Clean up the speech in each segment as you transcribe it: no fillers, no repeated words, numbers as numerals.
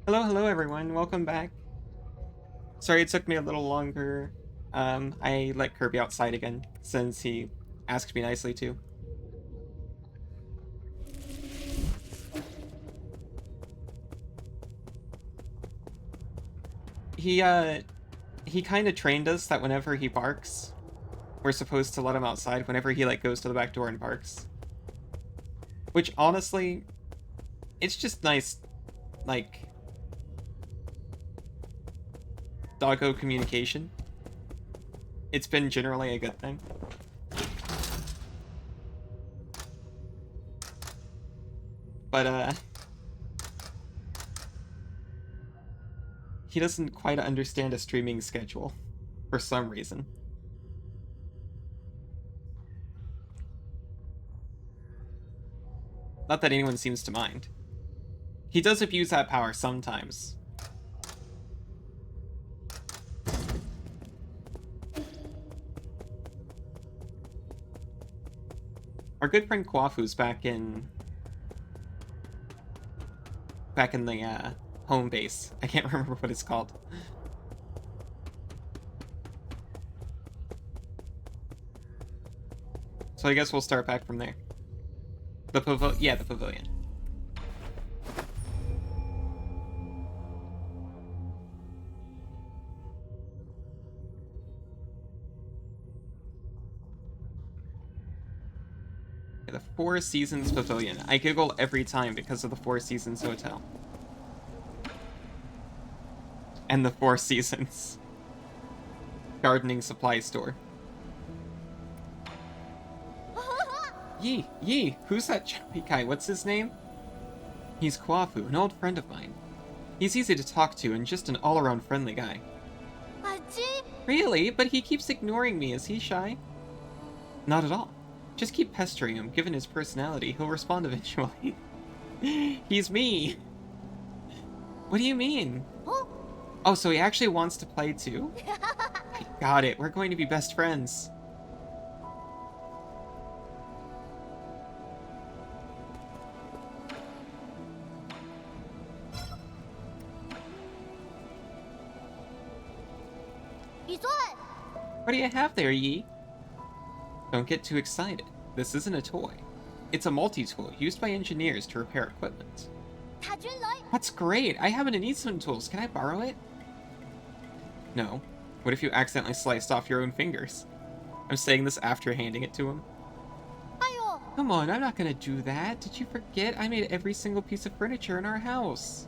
Hello everyone. Welcome back. Sorry it took me a little longer. I let Kirby outside again since he asked me nicely to. He kind of trained us that whenever he barks, we're supposed to let him outside whenever he goes to the back door and barks. Which honestly, it's just nice, doggo communication. It's been generally a good thing. But he doesn't quite understand a streaming schedule for some reason. Not that anyone seems to mind. He does abuse that power sometimes. Our good friend Kwafu's back in the home base. I can't remember what it's called. So I guess we'll start back from there. The pavilion. The Four Seasons Pavilion. I giggle every time because of the Four Seasons Hotel. And the Four Seasons gardening supply store. Yee, who's that choppy guy? What's his name? He's Kwafu, an old friend of mine. He's easy to talk to and just an all-around friendly guy. Really? But he keeps ignoring me. Is he shy? Not at all. Just keep pestering him. Given his personality, he'll respond eventually. He's me. What do you mean? Oh, so he actually wants to play too? I got it. We're going to be best friends. What do you have there, Yi? Don't get too excited. This isn't a toy. It's a multi-tool used by engineers to repair equipment. That's great. I happen to need some tools. Can I borrow it? No. What if you accidentally sliced off your own fingers? I'm saying this after handing it to him. Come on, I'm not gonna do that. Did you forget I made every single piece of furniture in our house?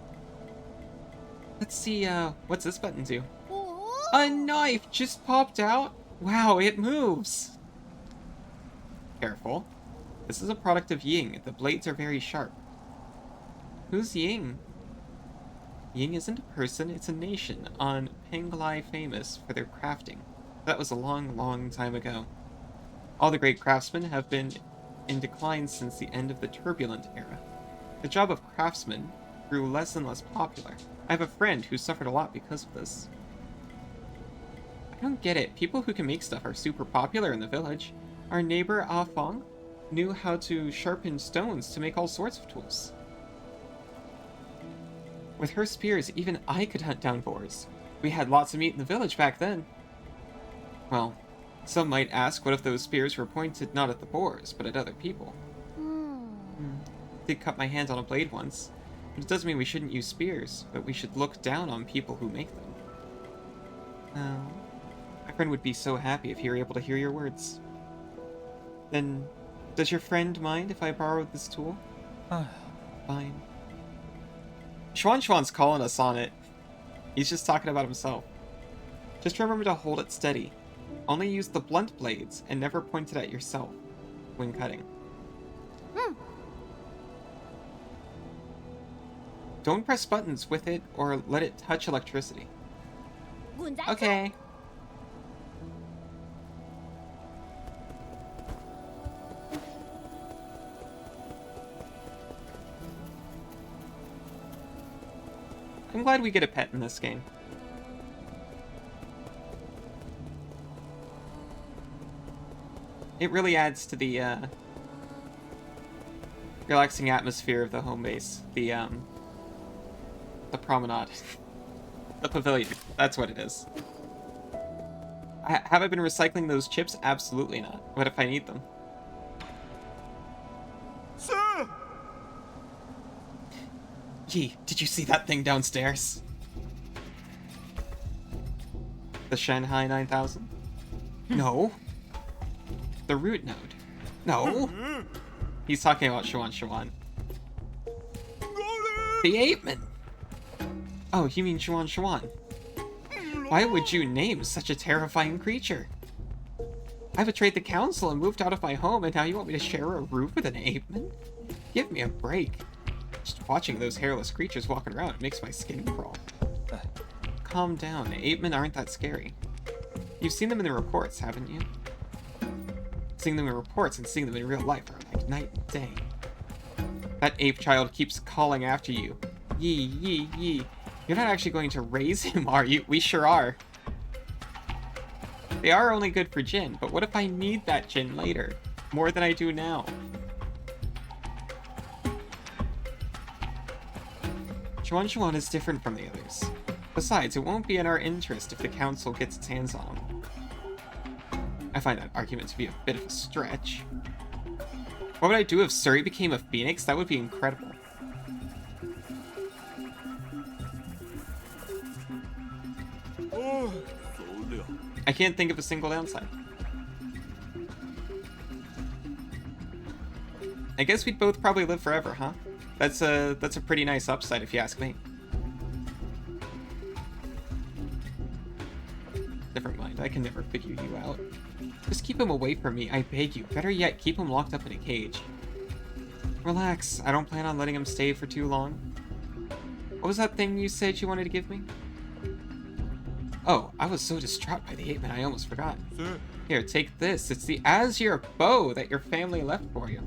Let's see, what's this button do? A knife just popped out? Wow, it moves! Careful. This is a product of Ying. The blades are very sharp. Who's Ying? Ying isn't a person, it's a nation on Penglai famous for their crafting. That was a long, long time ago. All the great craftsmen have been in decline since the end of the turbulent era. The job of craftsman grew less and less popular. I have a friend who suffered a lot because of this. I don't get it. People who can make stuff are super popular in the village. Our neighbor Ah Fong knew how to sharpen stones to make all sorts of tools. With her spears, even I could hunt down boars. We had lots of meat in the village back then. Well, some might ask what if those spears were pointed not at the boars, but at other people. Did cut my hand on a blade once. But it doesn't mean we shouldn't use spears, but we should look down on people who make them. Oh. My friend would be so happy if he were able to hear your words. Then, does your friend mind if I borrowed this tool? Fine. Schwan's calling us on it. He's just talking about himself. Just remember to hold it steady. Only use the blunt blades and never point it at yourself when cutting. Don't press buttons with it or let it touch electricity. Okay. I'm glad we get a pet in this game. It really adds to the relaxing atmosphere of the home base. The The promenade. The pavilion. That's what it is. Have I been recycling those chips? Absolutely not. What if I need them? Sir! Yi, did you see that thing downstairs? The Shanghai 9000? No. The root node? No. He's talking about Shuan. The apeman! Oh, you mean Shuan. Why would you name such a terrifying creature? I betrayed the council and moved out of my home, and now you want me to share a roof with an apeman? Give me a break. Just watching those hairless creatures walking around, it makes my skin crawl. Calm down, apemen aren't that scary. You've seen them in the reports, haven't you? Seeing them in reports and seeing them in real life are like night and day. That ape child keeps calling after you. Yi. You're not actually going to raise him, are you? We sure are. They are only good for Jin, but what if I need that Jin later? More than I do now. Shuan is different from the others. Besides, it won't be in our interest if the council gets its hands on him. I find that argument to be a bit of a stretch. What would I do if Suri became a phoenix? That would be incredible. I can't think of a single downside. I guess we'd both probably live forever, huh? That's a pretty nice upside if you ask me. Never mind, I can never figure you out. Just keep him away from me, I beg you. Better yet, keep him locked up in a cage. Relax, I don't plan on letting him stay for too long. What was that thing you said you wanted to give me? Oh, I was so distraught by the ape-man I almost forgot. Sir. Here, take this. It's the Azure bow that your family left for you.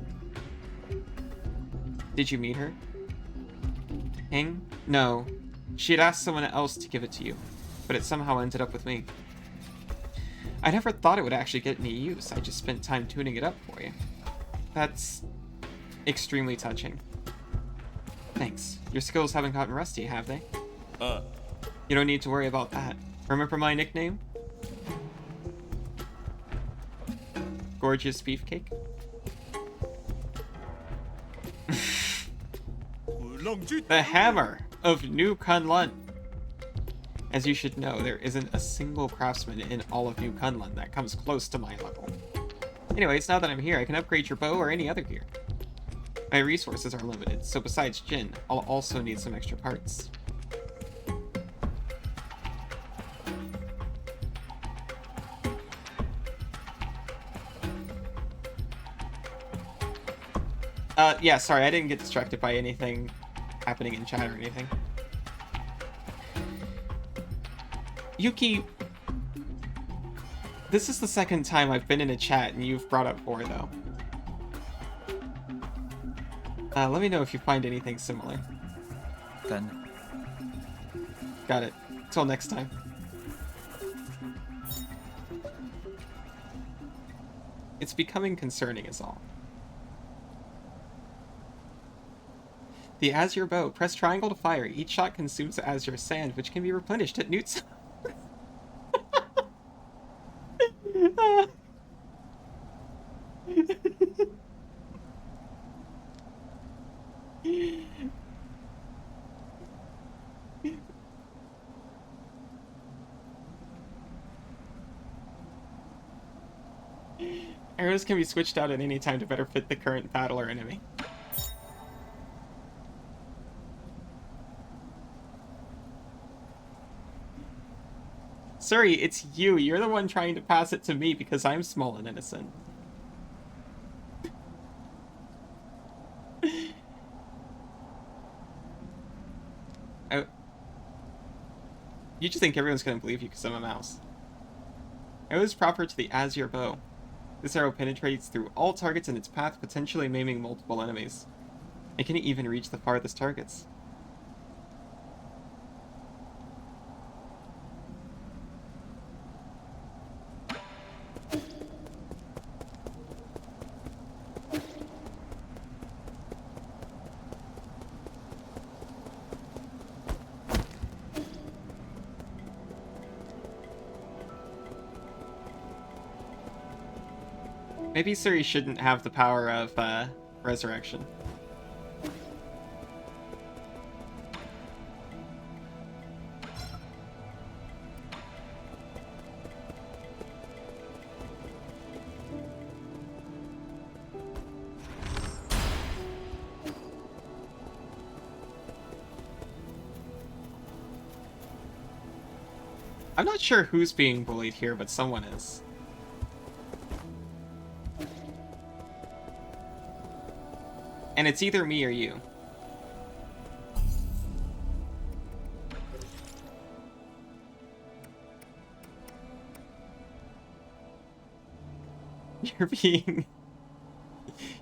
Did you meet her? Hing? No. She had asked someone else to give it to you, but it somehow ended up with me. I never thought it would actually get any use. I just spent time tuning it up for you. That's extremely touching. Thanks. Your skills haven't gotten rusty, have they? You don't need to worry about that. Remember my nickname? Gorgeous Beefcake? The Hammer of New Kunlun. As you should know, there isn't a single craftsman in all of New Kunlun that comes close to my level. Anyways, now that I'm here, I can upgrade your bow or any other gear. My resources are limited, so besides Jin, I'll also need some extra parts. Yeah, sorry, I didn't get distracted by anything happening in chat or anything. Yuki, this is the second time I've been in a chat and you've brought up Vor, though. Let me know if you find anything similar. Done. Got it. Till next time. It's becoming concerning is all. The Azure bow. Press triangle to fire. Each shot consumes Azure sand, which can be replenished at Newt's. Arrows can be switched out at any time to better fit the current battle or enemy. Suri, it's you. You're the one trying to pass it to me because I'm small and innocent. You just think everyone's gonna believe you because I'm a mouse. Arrows proper to the Azure bow. This arrow penetrates through all targets in its path, potentially maiming multiple enemies. It can even reach the farthest targets. Maybe Suri shouldn't have the power of resurrection. I'm not sure who's being bullied here, but someone is. And it's either me or you.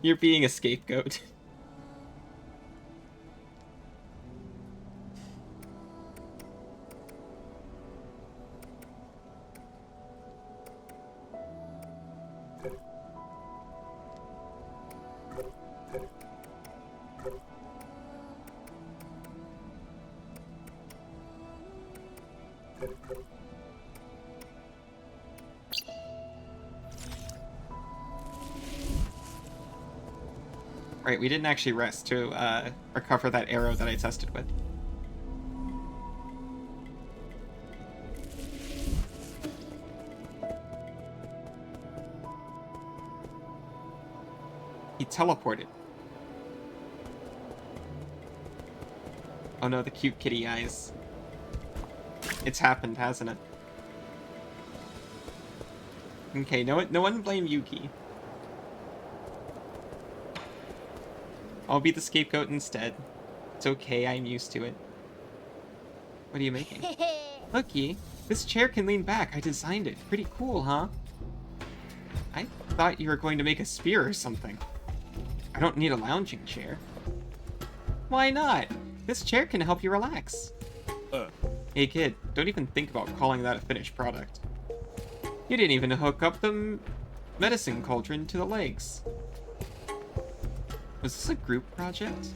You're being a scapegoat. Right, we didn't actually rest to recover that arrow that I tested with. He teleported. Oh no, the cute kitty eyes. It's happened, hasn't it? Okay, no one blame Yuki. I'll be the scapegoat instead. It's okay, I'm used to it. What are you making? Looky, this chair can lean back. I designed it. Pretty cool, huh? I thought you were going to make a spear or something. I don't need a lounging chair. Why not? This chair can help you relax. Hey kid, don't even think about calling that a finished product. You didn't even hook up the medicine cauldron to the legs. Was this a group project?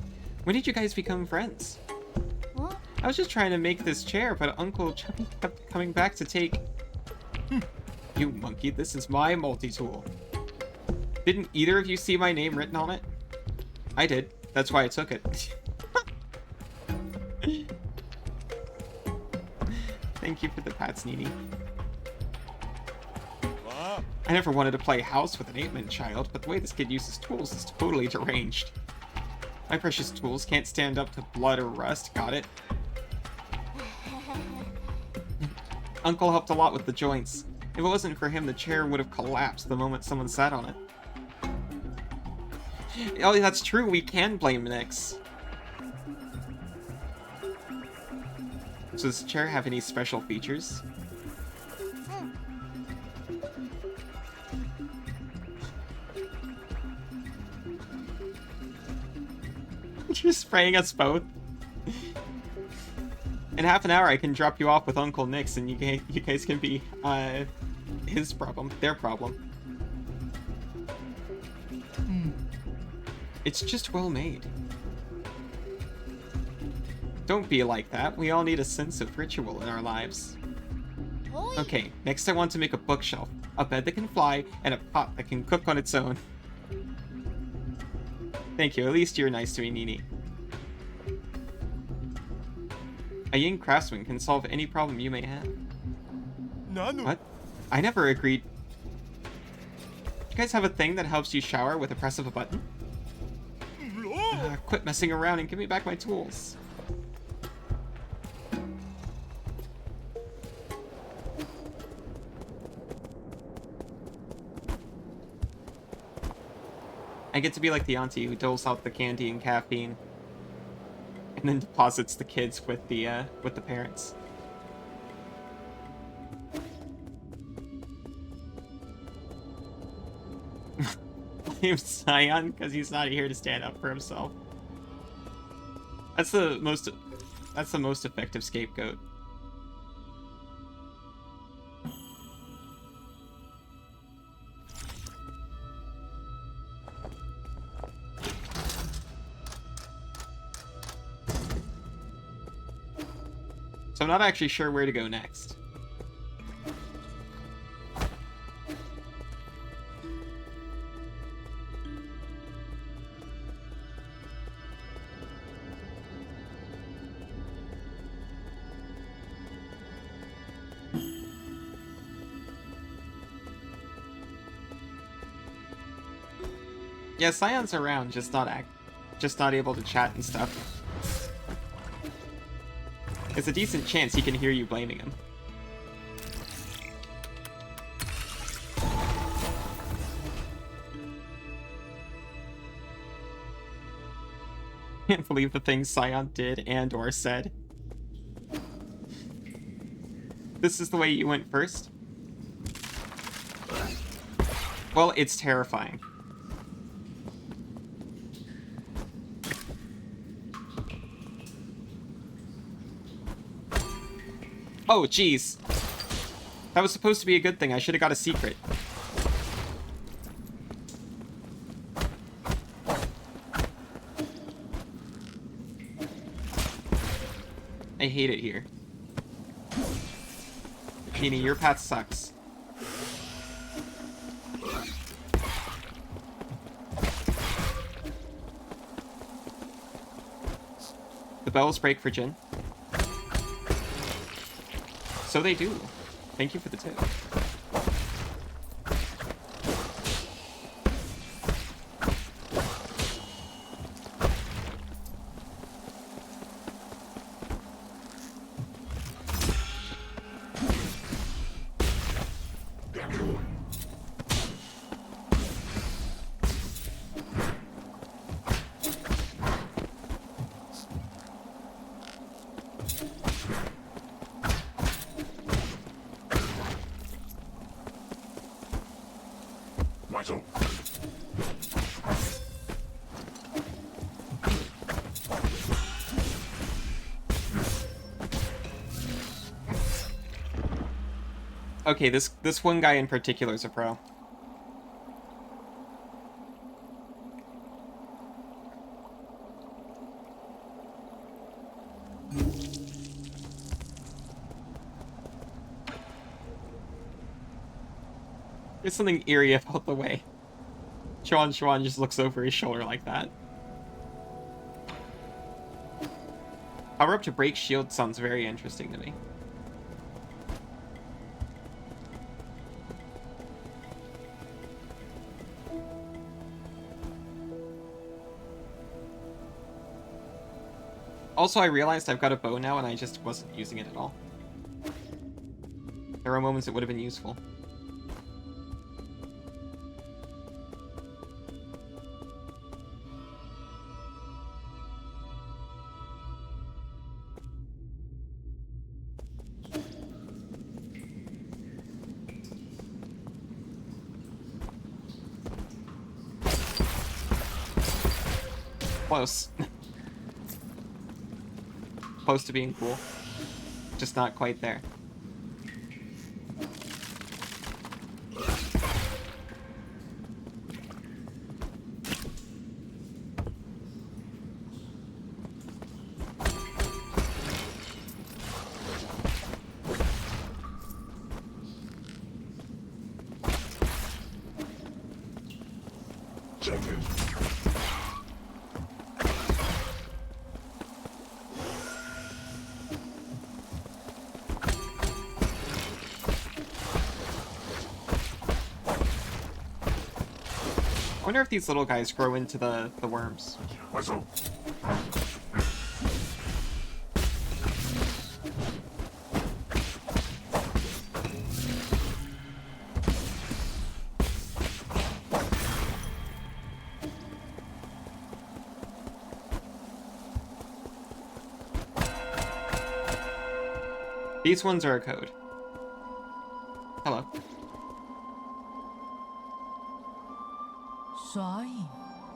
When did you guys become friends? What? I was just trying to make this chair, but Uncle Chubby kept coming back to take... You monkey, this is my multi-tool. Didn't either of you see my name written on it? I did. That's why I took it. Thank you for the pats, Nini. I never wanted to play house with an 8-man child, but the way this kid uses tools is totally deranged. My precious tools can't stand up to blood or rust, got it? Uncle helped a lot with the joints. If it wasn't for him, the chair would have collapsed the moment someone sat on it. Oh, that's true, we can blame Nyx. So does the chair have any special features? You're spraying us both. In half an hour, I can drop you off with Uncle Nyx, and you guys can be his problem, their problem. It's just well made. Don't be like that. We all need a sense of ritual in our lives. Okay, next I want to make a bookshelf, a bed that can fly, and a pot that can cook on its own. Thank you, at least you're nice to me, Nini. A young craftsman can solve any problem you may have. What? I never agreed. You guys have a thing that helps you shower with a press of a button? Quit messing around and give me back my tools. I get to be like the auntie who doles out the candy and caffeine, and then deposits the kids with the parents. Blame Scion because he's not here to stand up for himself. That's the most effective scapegoat. So I'm not actually sure where to go next. Yeah, Scion's around, just not able to chat and stuff. It's a decent chance he can hear you blaming him. Can't believe the things Scion did and or said. This is the way you went first? Well, it's terrifying. Oh, jeez. That was supposed to be a good thing. I should have got a secret. I hate it here. Meaning your path sucks. The bells break for Jin. So they do. Thank you for the tip. Okay, this one guy in particular is a pro. There's something eerie about the way Chuan just looks over his shoulder like that. Power up to break shield sounds very interesting to me. Also, I realized I've got a bow now and I just wasn't using it at all. There are moments it would have been useful. Close. Close to being cool. Just not quite there. I wonder if these little guys grow into the worms. These ones are a code. Hello.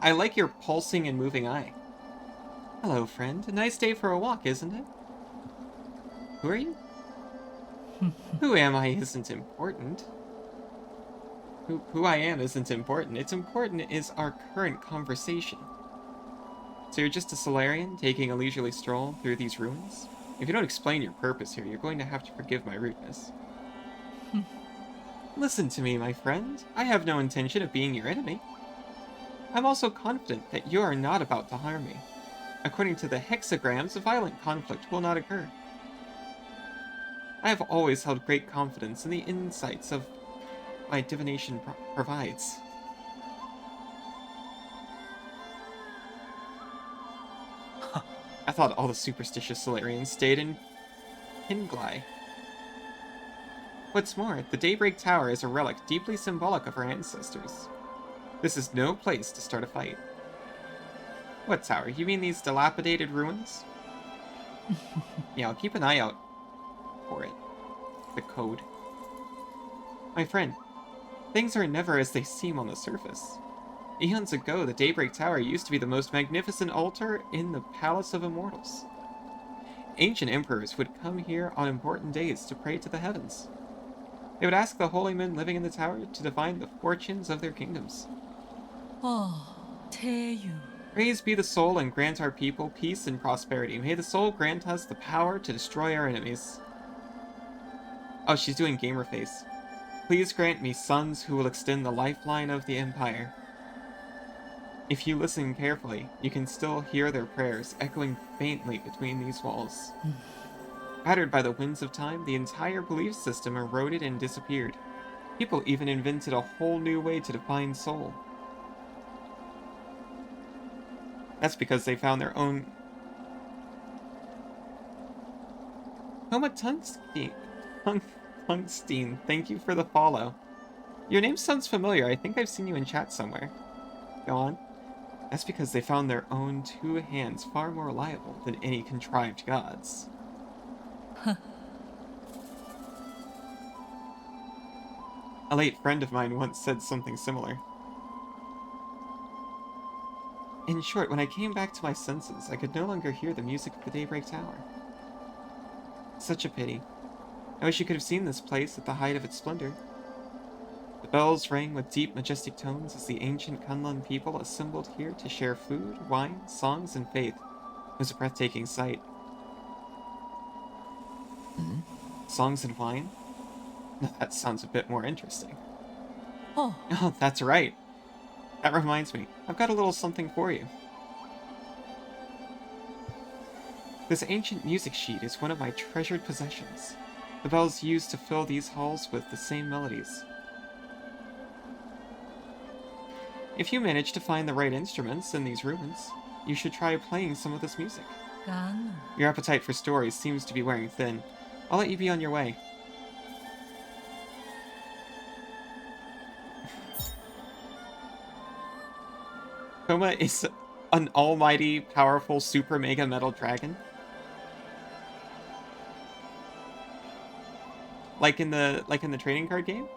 I like your pulsing and moving eye. Hello, friend. A nice day for a walk, isn't it? Who are you? Who am I isn't important. Who I am isn't important. It's important is our current conversation. So you're just a Solarian taking a leisurely stroll through these ruins? If you don't explain your purpose here, you're going to have to forgive my rudeness. Listen to me, my friend. I have no intention of being your enemy. I'm also confident that you are not about to harm me. According to the hexagrams, a violent conflict will not occur. I have always held great confidence in the insights of my divination provides. I thought all the superstitious Solarians stayed in Pinglai. What's more, the Daybreak Tower is a relic deeply symbolic of our ancestors. This is no place to start a fight. What tower? You mean these dilapidated ruins? Yeah, I'll keep an eye out for it. The code. My friend, things are never as they seem on the surface. Eons ago, the Daybreak Tower used to be the most magnificent altar in the Palace of Immortals. Ancient emperors would come here on important days to pray to the heavens. They would ask the holy men living in the tower to divine the fortunes of their kingdoms. Oh, Taeyu. Praise be the soul and grant our people peace and prosperity. May the soul grant us the power to destroy our enemies. Oh, she's doing gamer face. Please grant me sons who will extend the lifeline of the empire. If you listen carefully, you can still hear their prayers echoing faintly between these walls. Battered by the winds of time, the entire belief system eroded and disappeared. People even invented a whole new way to define soul. That's because they found their own... Homa Tungstein, thank you for the follow. Your name sounds familiar. I think I've seen you in chat somewhere. Go on. That's because they found their own two hands far more reliable than any contrived gods. A late friend of mine once said something similar. In short, when I came back to my senses, I could no longer hear the music of the Daybreak Tower. Such a pity. I wish you could have seen this place at the height of its splendor. The bells rang with deep, majestic tones as the ancient Kunlun people assembled here to share food, wine, songs, and faith. It was a breathtaking sight. Songs and wine? Now that sounds a bit more interesting. Oh, Oh, that's right. That reminds me, I've got a little something for you. This ancient music sheet is one of my treasured possessions. The bells used to fill these halls with the same melodies. If you manage to find the right instruments in these ruins, you should try playing some of this music. Gan. Your appetite for stories seems to be wearing thin. I'll let you be on your way. Koma is an almighty, powerful, super mega metal dragon. Like in the trading card game.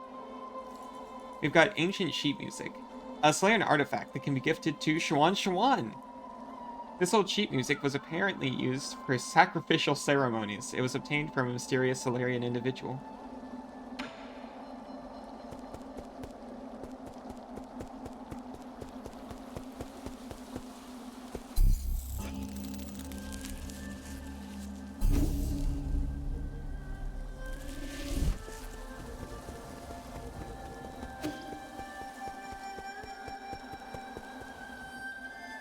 We've got ancient sheet music. A Slayer artifact that can be gifted to Shuan Shuan. This old sheet music was apparently used for sacrificial ceremonies. It was obtained from a mysterious Solarian individual.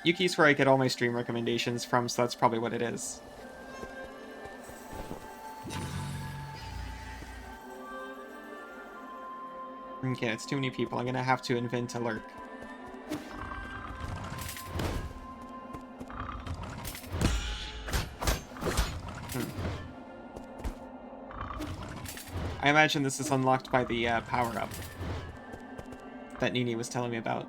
Yuki's where I get all my stream recommendations from, so that's probably what it is. Okay, it's too many people. I'm gonna have to invent a lurk. I imagine this is unlocked by the power-up that Nini was telling me about.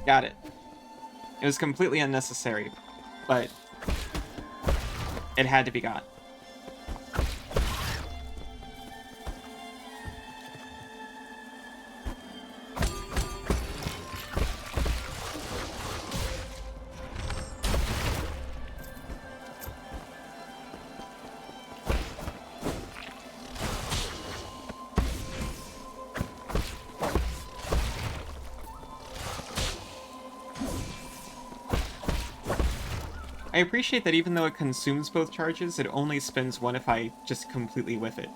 Got it. It was completely unnecessary, but it had to be got. I appreciate that even though it consumes both charges, it only spends one if I just completely whiff it.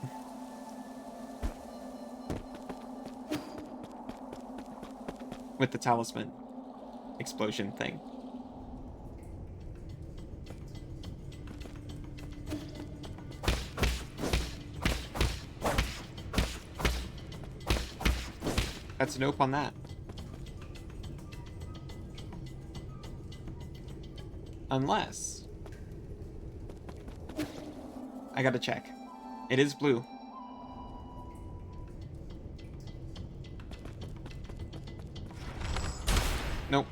with the talisman explosion thing. That's a nope on that. Unless... I gotta check. It is blue. Nope.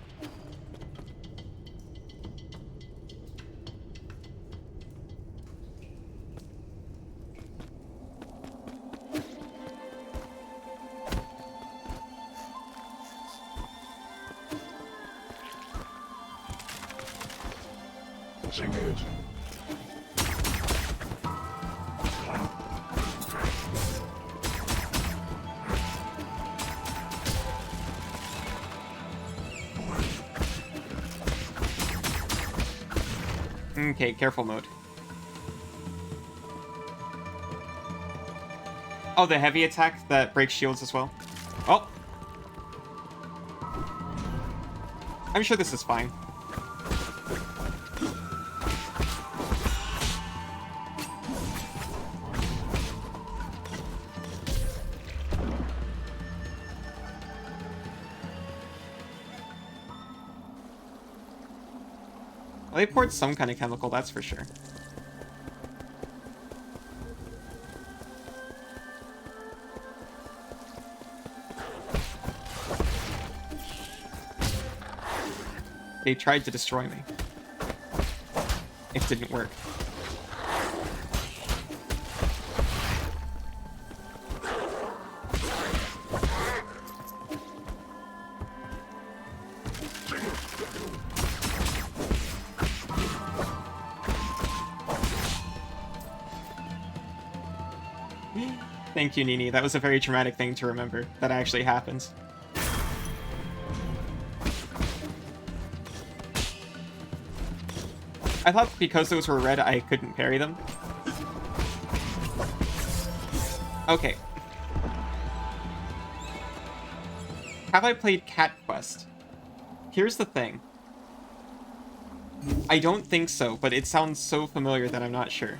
Okay, careful mode. Oh, the heavy attack that breaks shields as well. Oh! I'm sure this is fine. Well, they poured some kind of chemical, that's for sure. They tried to destroy me. It didn't work. Thank you, Nini. That was a very traumatic thing to remember. That actually happens. I thought because those were red, I couldn't parry them. Okay. Have I played Cat Quest? Here's the thing. I don't think so, but it sounds so familiar that I'm not sure.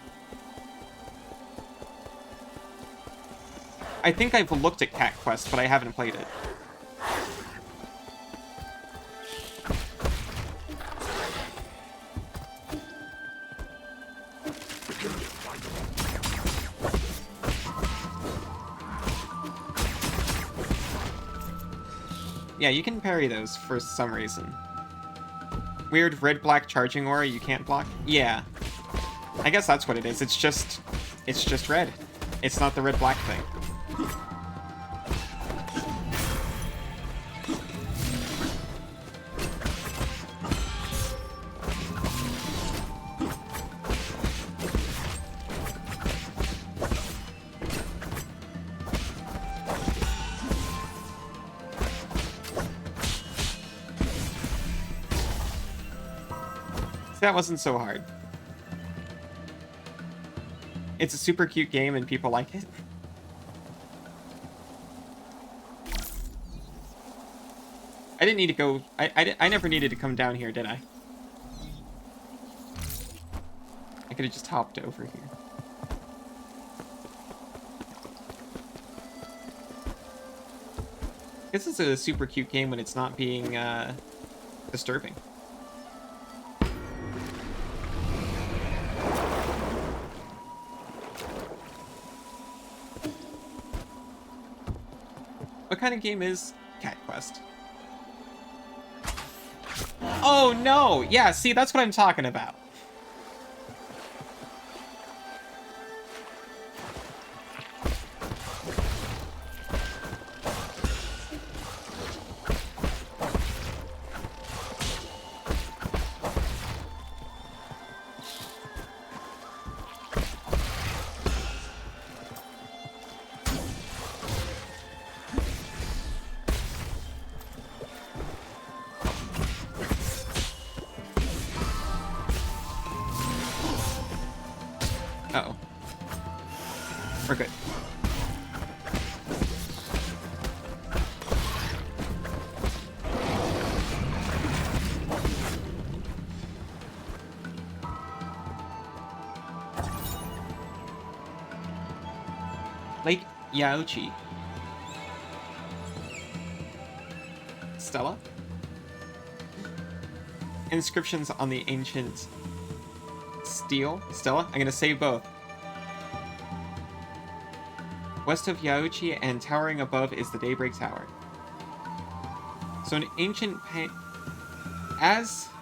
I think I've looked at Cat Quest, but I haven't played it. Yeah, you can parry those for some reason. Weird red-black charging aura you can't block? Yeah. I guess that's what it is. It's just red. It's not the red-black thing. That wasn't so hard. It's a super cute game and people like it. I didn't need to go... I never needed to come down here, did I? I could have just hopped over here. This is a super cute game when it's not being disturbing. What kind of game is Cat Quest? Oh no! Yeah, see, that's what I'm talking about. Uh-oh. We're good. Lake Yaochi. Stella? Inscriptions on the ancient stele. Stella? I'm gonna save both. West of Yaochi and towering above is the Daybreak Tower. So as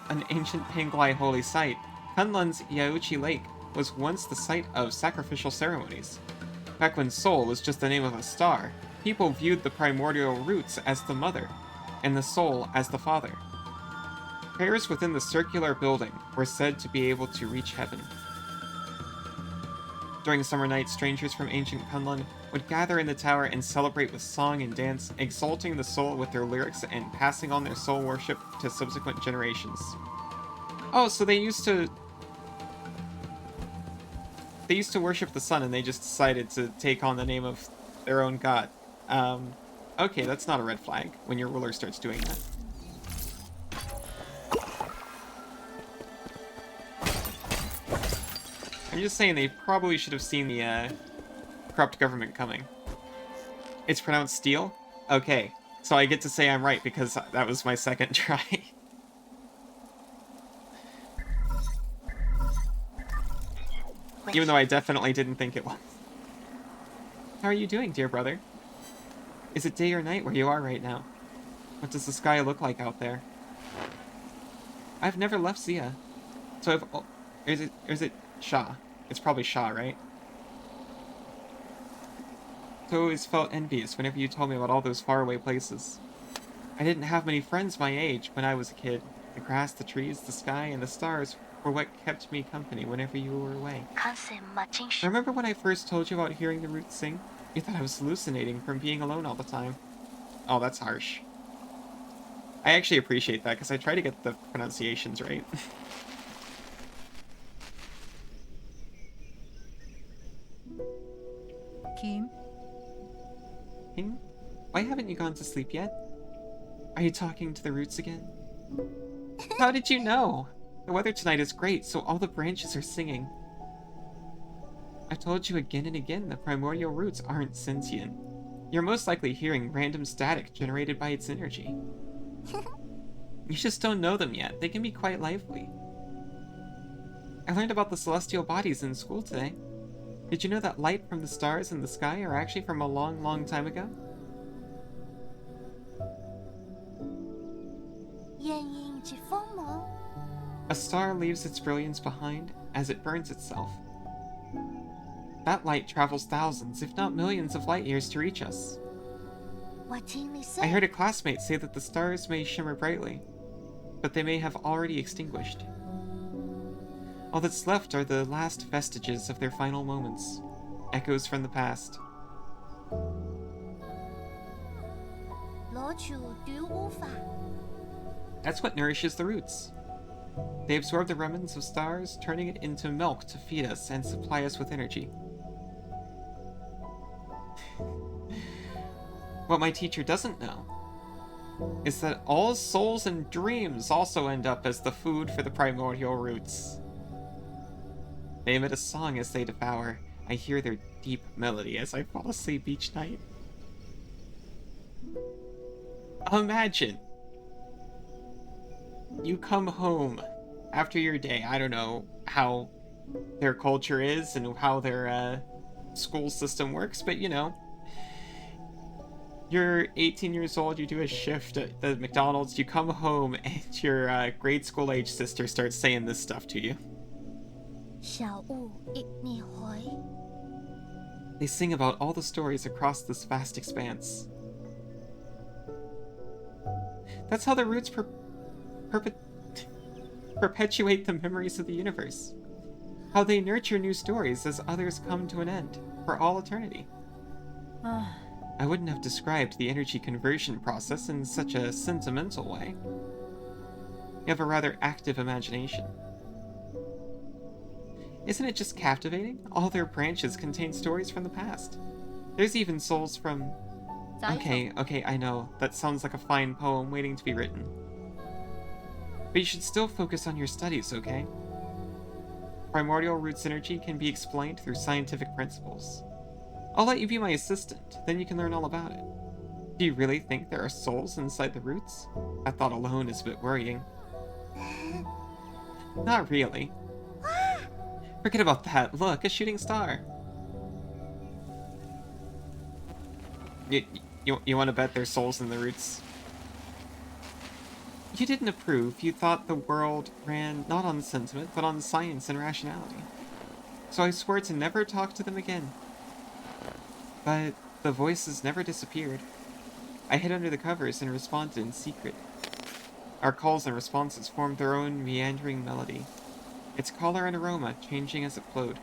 an ancient Panglai holy site, Kunlun's Yaochi Lake was once the site of sacrificial ceremonies. Back when Sol was just the name of a star, people viewed the primordial roots as the mother, and the Sol as the father. Prayers within the circular building were said to be able to reach heaven. During summer nights, strangers from ancient Kunlun would gather in the tower and celebrate with song and dance, exalting the Sol with their lyrics and passing on their soul worship to subsequent generations. Oh, so they used to worship the sun, and they just decided to take on the name of their own god. Okay, that's not a red flag when your ruler starts doing that. I'm just saying they probably should have seen the corrupt government coming. It's pronounced steel? Okay, so I get to say I'm right because that was my second try. Even though I definitely didn't think it was. How are you doing, dear brother? Is it day or night where you are right now? What does the sky look like out there? I've never left Zia. So I've... Oh, is it Sha? It's probably Sha, right? So I always felt envious whenever you told me about all those faraway places. I didn't have many friends my age when I was a kid. The grass, the trees, the sky, and the stars were what kept me company whenever you were away. Remember when I first told you about hearing the roots sing? You thought I was hallucinating from being alone all the time. Oh, that's harsh. I actually appreciate that because I try to get the pronunciations right. Kim? King? Why haven't you gone to sleep yet? Are you talking to the roots again? How did you know? The weather tonight is great, so all the branches are singing. I've told you again and again the primordial roots aren't sentient. You're most likely hearing random static generated by its energy. You just don't know them yet. They can be quite lively. I learned about the celestial bodies in school today. Did you know that light from the stars in the sky are actually from a long, long time ago? A star leaves its brilliance behind as it burns itself. That light travels thousands, if not millions of light years to reach us. I heard a classmate say that the stars may shimmer brightly, but they may have already extinguished. All that's left are the last vestiges of their final moments, echoes from the past. That's what nourishes the roots. They absorb the remnants of stars, turning it into milk to feed us and supply us with energy. What my teacher doesn't know is that all souls and dreams also end up as the food for the primordial roots. They emit a song as they devour. I hear their deep melody as I fall asleep each night. Imagine you come home after your day. I don't know how their culture is and how their school system works, but you know, you're 18 years old, you do a shift at the McDonald's, you come home, and your grade school age sister starts saying this stuff to you. They sing about all the stories across this vast expanse. That's how the roots perpetuate the memories of the universe. How they nurture new stories as others come to an end, for all eternity. I wouldn't have described the energy conversion process in such a sentimental way. You have a rather active imagination. Isn't it just captivating? All their branches contain stories from the past. There's even souls from... Okay, I know. That sounds like a fine poem waiting to be written. But you should still focus on your studies, okay? Primordial roots energy can be explained through scientific principles. I'll let you be my assistant, then you can learn all about it. Do you really think there are souls inside the roots? That thought alone is a bit worrying. Not really. Forget about that. Look, a shooting star. You want to bet there's souls in the roots? You didn't approve. You thought the world ran not on sentiment, but on science and rationality. So I swore to never talk to them again. But the voices never disappeared. I hid under the covers and responded in secret. Our calls and responses formed their own meandering melody. Its color and aroma changing as it flowed.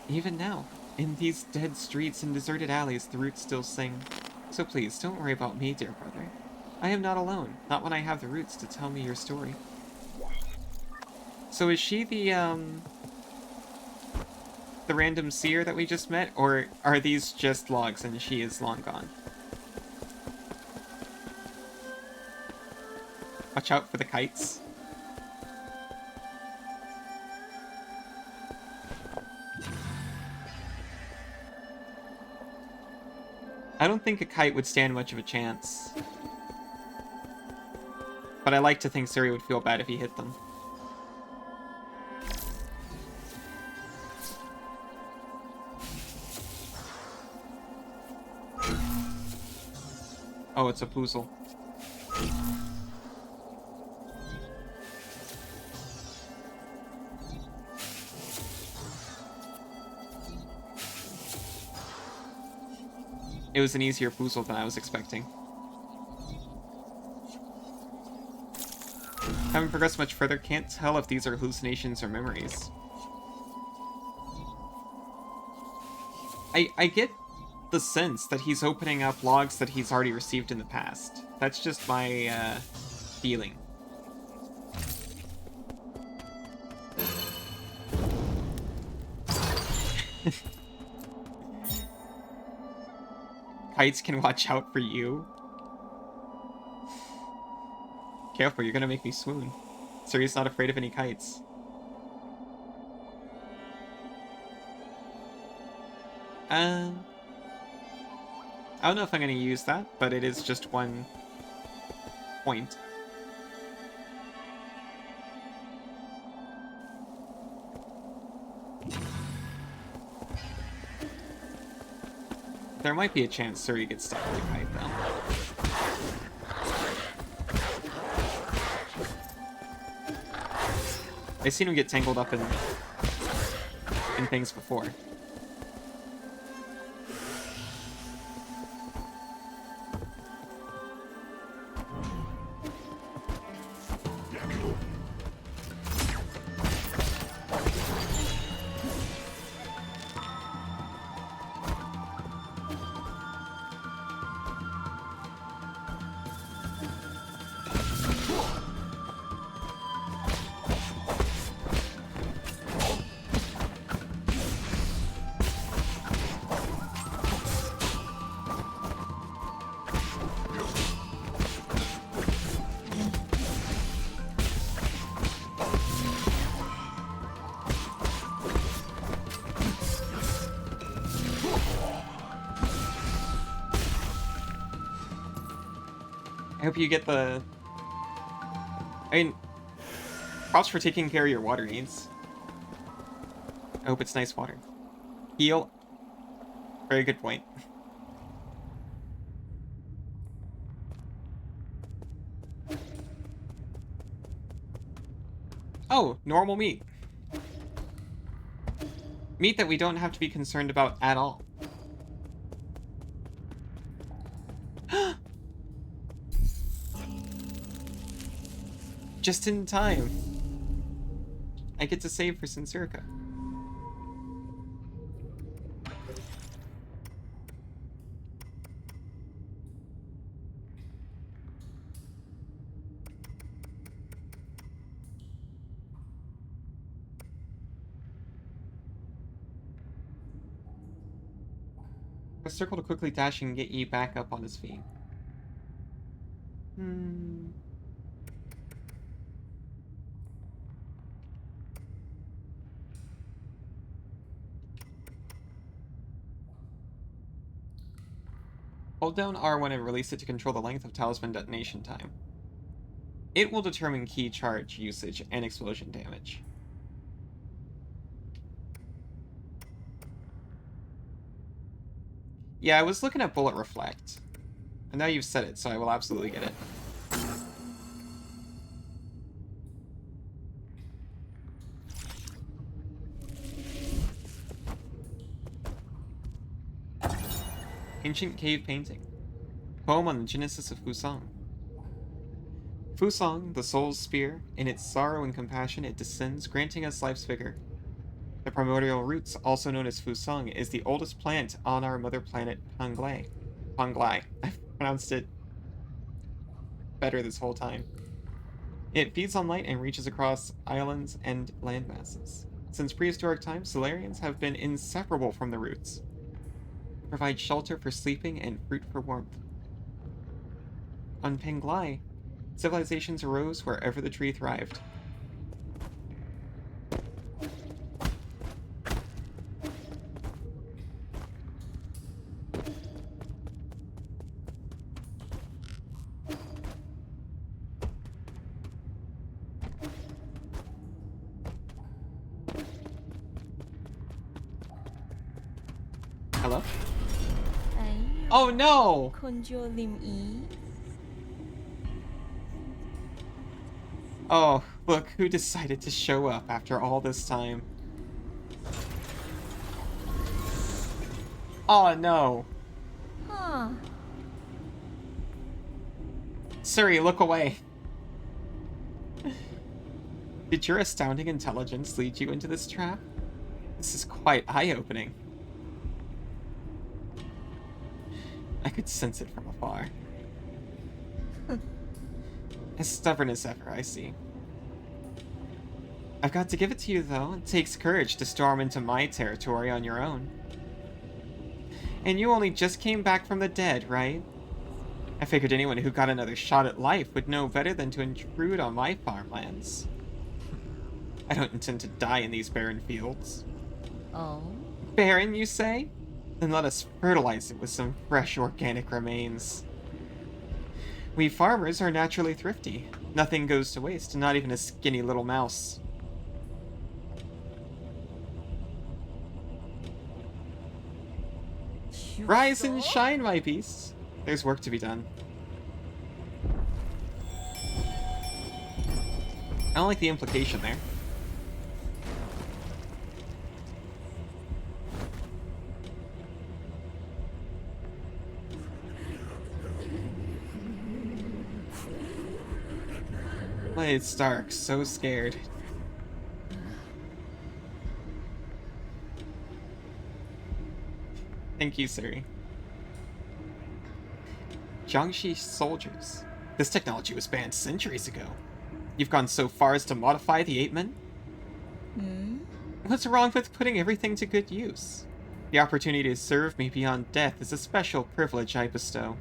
Even now, in these dead streets and deserted alleys, the roots still sing. So please, don't worry about me, dear brother. I am not alone, not when I have the roots to tell me your story. So is she the random seer that we just met, or are these just logs and she is long gone? Watch out for the kites. I don't think a kite would stand much of a chance. But I like to think Suri would feel bad if he hit them. Oh, it's a puzzle. It was an easier puzzle than I was expecting. Haven't progressed much further, can't tell if these are hallucinations or memories. I get the sense that he's opening up logs that he's already received in the past. That's just my feeling. Kites can watch out for you. Careful, you're gonna make me swoon. Suri's not afraid of any kites. I don't know if I'm gonna use that, but it is just one point. There might be a chance Suri gets stuck with a kite, though. I've seen him get tangled up in things before. I hope you get the... I mean, props for taking care of your water needs. I hope it's nice water. Heal. Very good point. Oh, normal meat. Meat that we don't have to be concerned about at all. Just in time. I get to save for Sincerica. Press circle to quickly dash and get you back up on his feet. Hold down R1 and release it to control the length of talisman detonation time. It will determine key charge usage and explosion damage. Yeah, I was looking at Bullet Reflect. And now you've said it, so I will absolutely get it. Ancient Cave Painting. Poem on the Genesis of Fusang. Fusang, the soul's spear, in its sorrow and compassion it descends, granting us life's vigor. The primordial roots, also known as Fusang, is the oldest plant on our mother planet, Panglai. Panglai. I've pronounced it better this whole time. It feeds on light and reaches across islands and landmasses. Since prehistoric times, Solarians have been inseparable from the roots. They provide shelter for sleeping and fruit for warmth. On Panglai, civilizations arose wherever the tree thrived. Hello? Oh no! Oh, look who decided to show up after all this time. Oh no! Huh. Suri, look away. Did your astounding intelligence lead you into this trap? This is quite eye-opening. I could sense it from afar. As stubborn as ever, I see. I've got to give it to you, though. It takes courage to storm into my territory on your own. And you only just came back from the dead, right? I figured anyone who got another shot at life would know better than to intrude on my farmlands. I don't intend to die in these barren fields. Oh? Barren, you say? Then let us fertilize it with some fresh organic remains. We farmers are naturally thrifty. Nothing goes to waste, not even a skinny little mouse. Rise and shine, my beasts. There's work to be done. I don't like the implication there. It's dark, so scared. Thank you, Suri. Jiangxi soldiers. This technology was banned centuries ago. You've gone so far as to modify the ape men? What's wrong with putting everything to good use? The opportunity to serve me beyond death is a special privilege I bestow.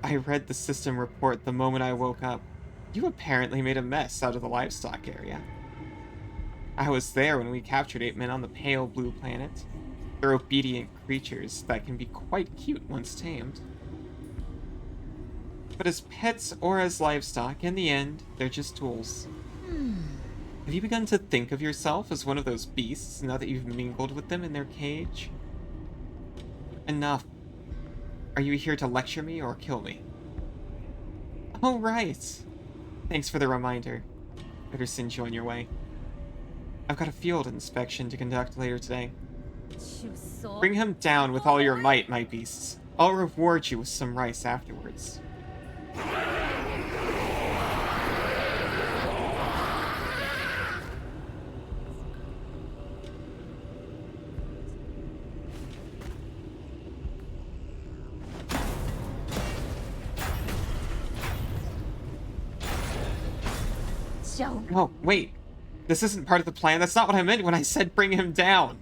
I read the system report the moment I woke up. You apparently made a mess out of the livestock area. I was there when we captured ape men on the pale blue planet. They're obedient creatures that can be quite cute once tamed. But as pets or as livestock, in the end, they're just tools. Have you begun to think of yourself as one of those beasts now that you've mingled with them in their cage? Enough. Are you here to lecture me or kill me? Oh, right. Thanks for the reminder. Better send you on your way. I've got a field inspection to conduct later today. Bring him down with all your might, my beasts. I'll reward you with some rice afterwards. Oh, wait. This isn't part of the plan. That's not what I meant when I said bring him down.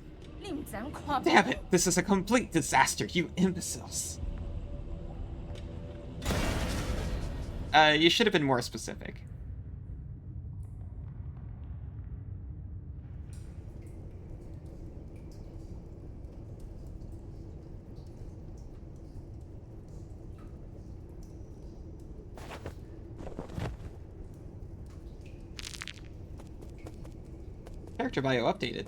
Damn it. This is a complete disaster, you imbeciles. You should have been more specific. Character bio updated.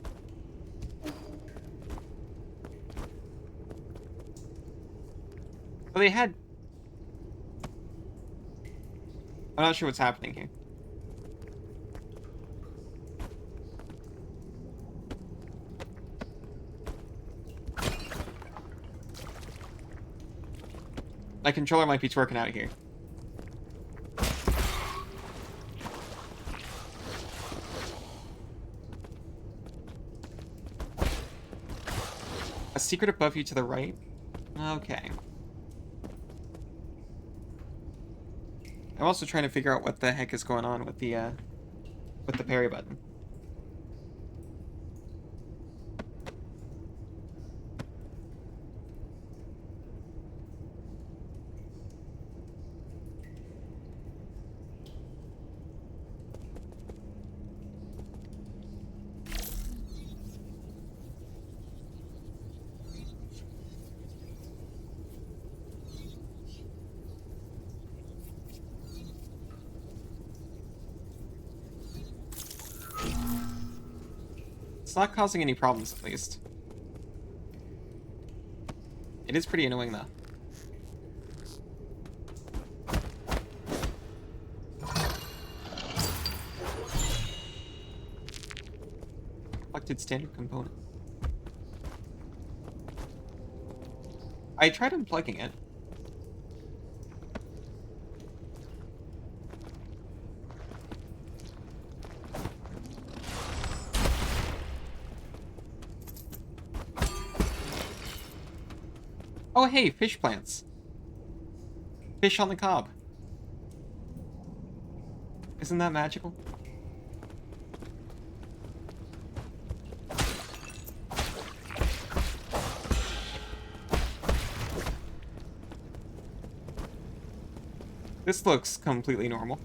Well, they had... I'm not sure what's happening here. My controller might be twerking out here. A secret above you to the right? Okay. I'm also trying to figure out what the heck is going on with the parry button. It's not causing any problems, at least. It is pretty annoying, though. Selected standard component. I tried unplugging it. Oh, hey, fish plants. Fish on the cob. Isn't that magical? This looks completely normal.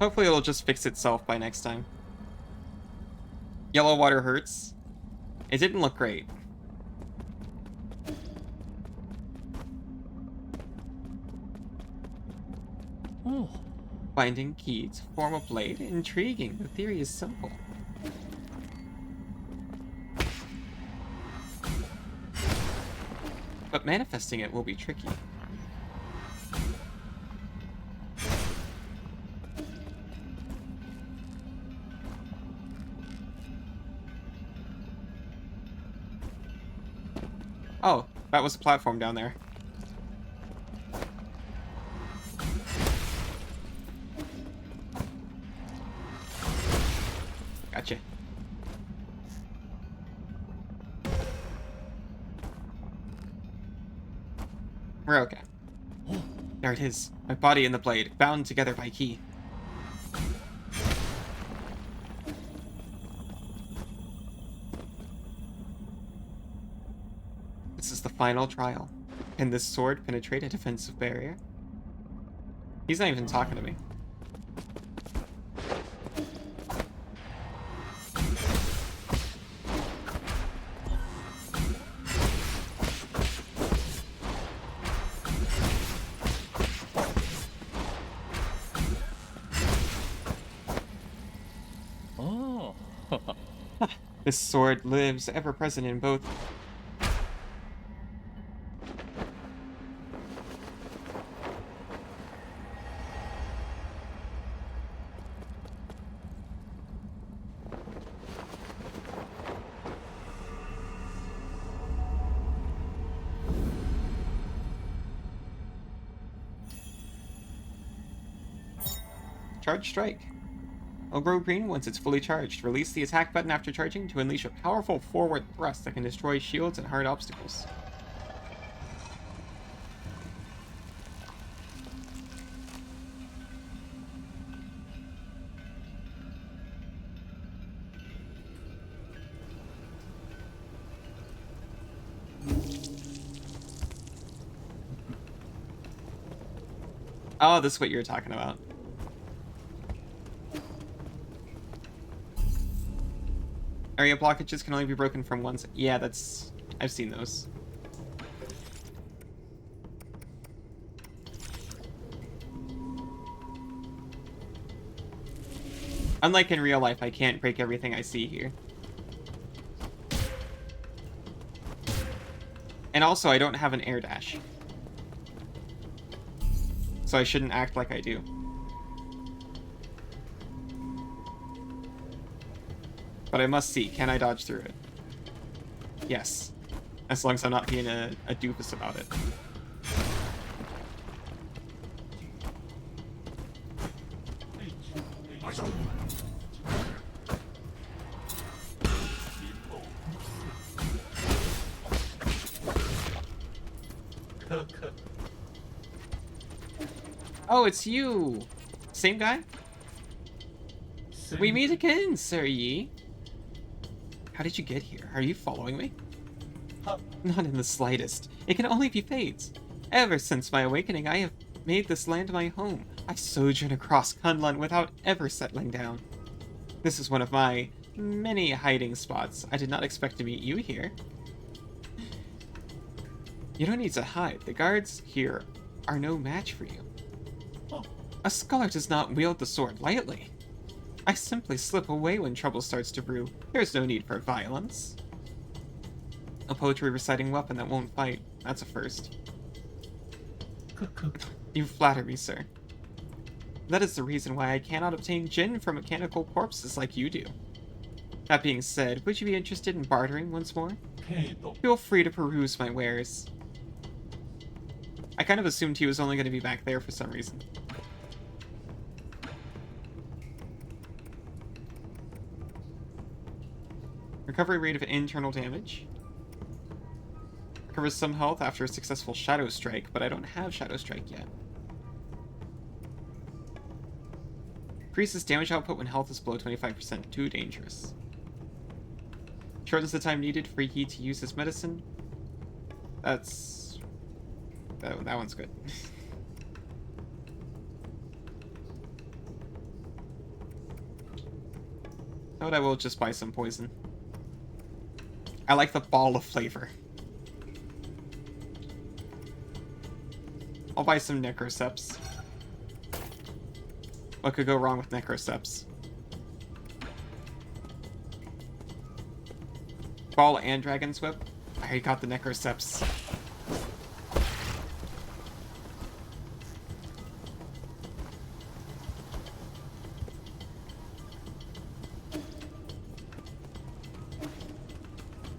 Hopefully it'll just fix itself by next time. Yellow water hurts. It didn't look great. Oh. Finding key to form a blade? Intriguing. The theory is simple. But manifesting it will be tricky. Oh, that was a platform down there. Gotcha. We're okay. There it is. My body and the blade, bound together by key. This is the final trial. Can this sword penetrate a defensive barrier? He's not even talking to me. Oh. This sword lives ever present in both. Charge strike. It'll grow green once it's fully charged. Release the attack button after charging to unleash a powerful forward thrust that can destroy shields and hard obstacles. Oh, this is what you're talking about. Area blockages can only be broken from one side. Yeah, that's... I've seen those. Unlike in real life, I can't break everything I see here. And also, I don't have an air dash. So I shouldn't act like I do. But I must see, can I dodge through it? Yes. As long as I'm not being a doofus about it. Oh, it's you! Same guy? We meet again, Sir Yi. How did you get here? Are you following me? Not in the slightest. It can only be fates. Ever since my awakening, I have made this land my home. I sojourn across Kunlun without ever settling down. This is one of my many hiding spots. I did not expect to meet you here. You don't need to hide. The guards here are no match for you. A scholar does not wield the sword lightly. I simply slip away when trouble starts to brew. There's no need for violence. A poetry reciting weapon that won't fight. That's a first. You flatter me, sir. That is the reason why I cannot obtain gin from mechanical corpses like you do. That being said, would you be interested in bartering once more? Feel free to peruse my wares. I kind of assumed he was only going to be back there for some reason. Recovery rate of internal damage. Recovers some health after a successful Shadow Strike, but I don't have Shadow Strike yet. Increases damage output when health is below 25%. Too dangerous. Shortens the time needed for Yi to use his medicine. That's... That one's good. But I will just buy some poison. I like the ball of flavor. I'll buy some Necroceps. What could go wrong with Necroceps? Ball and Dragon's Whip? I already got the Necroceps.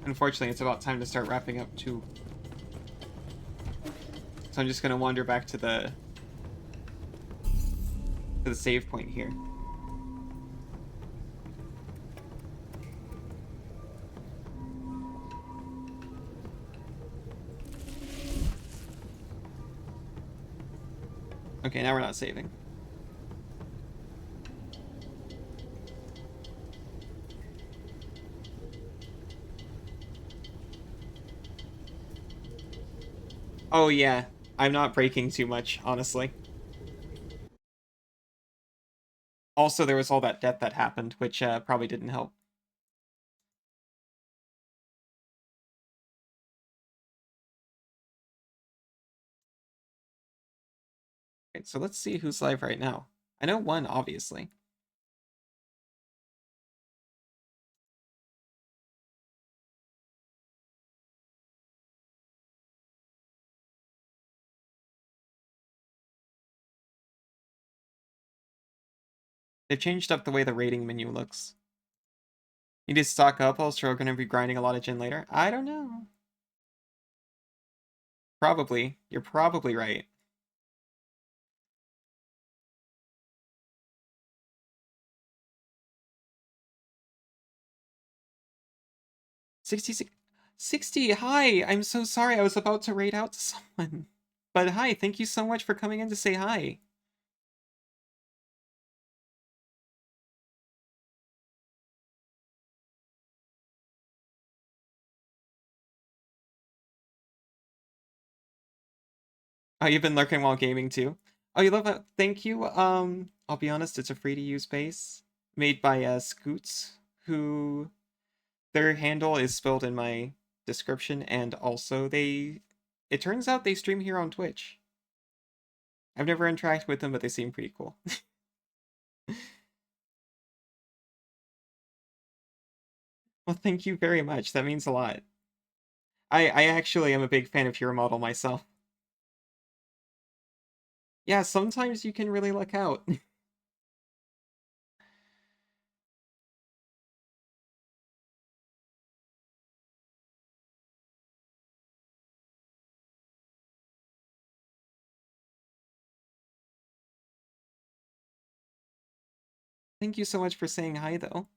Unfortunately, it's about time to start wrapping up too. So I'm just gonna wander back to the save point here. Okay, now we're not saving. Oh yeah, I'm not breaking too much, honestly. Also, there was all that death that happened, which probably didn't help. Okay, so let's see who's live right now. I know one, obviously. They've changed up the way the rating menu looks. You need to stock up, else you're going to be grinding a lot of gin later? I don't know. Probably. You're probably right. $60. Hi! I'm so sorry, I was about to raid out to someone. But hi, thank you so much for coming in to say hi. Oh, you've been lurking while gaming too? Oh, you love that? Thank you. I'll be honest, it's a free-to-use base made by Scoots, who their handle is spelled in my description, and also it turns out they stream here on Twitch. I've never interacted with them, but they seem pretty cool. Well, thank you very much. That means a lot. I actually am a big fan of your model myself. Yeah, sometimes you can really luck out. Thank you so much for saying hi, though.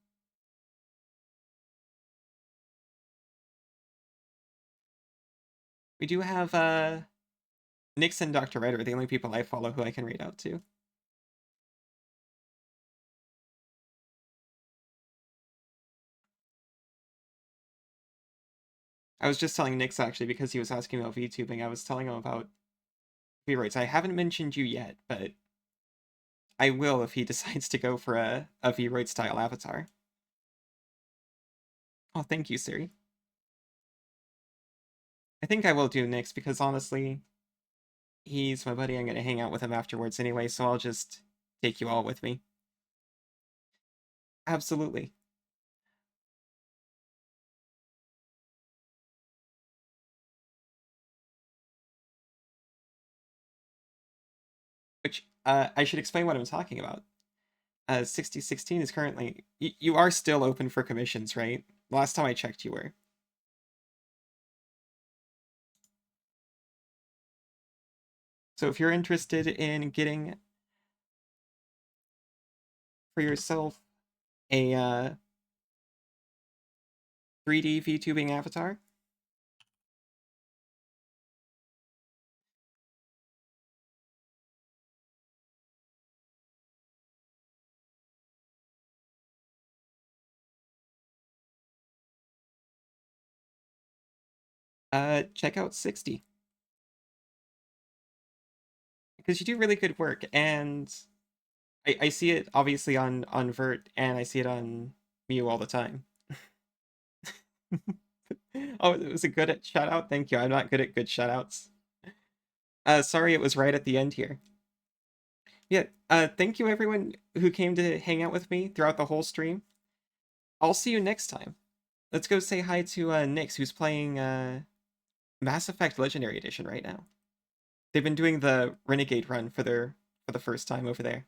We do have, Nyx and Dr. Red are the only people I follow who I can read out to. I was just telling Nyx, actually, because he was asking about VTubing, I was telling him about V-Roids. I haven't mentioned you yet, but I will if he decides to go for a V-Roid style avatar. Oh, thank you, Siri. I think I will do Nyx, because honestly, he's my buddy. I'm going to hang out with him afterwards anyway, so I'll just take you all with me. Absolutely. Which, I should explain what I'm talking about. 6016 is currently... You are still open for commissions, right? Last time I checked, you were. So if you're interested in getting for yourself a 3D VTubing avatar, check out 60. Because you do really good work, and I see it obviously on Vert, and I see it on Mew all the time. Oh, it was a good shout out? Thank you. I'm not good at good shout outs. Sorry it was right at the end here. Yeah, thank you everyone who came to hang out with me throughout the whole stream. I'll see you next time. Let's go say hi to Nyx, who's playing Mass Effect Legendary Edition right now. They've been doing the Renegade run for the first time over there.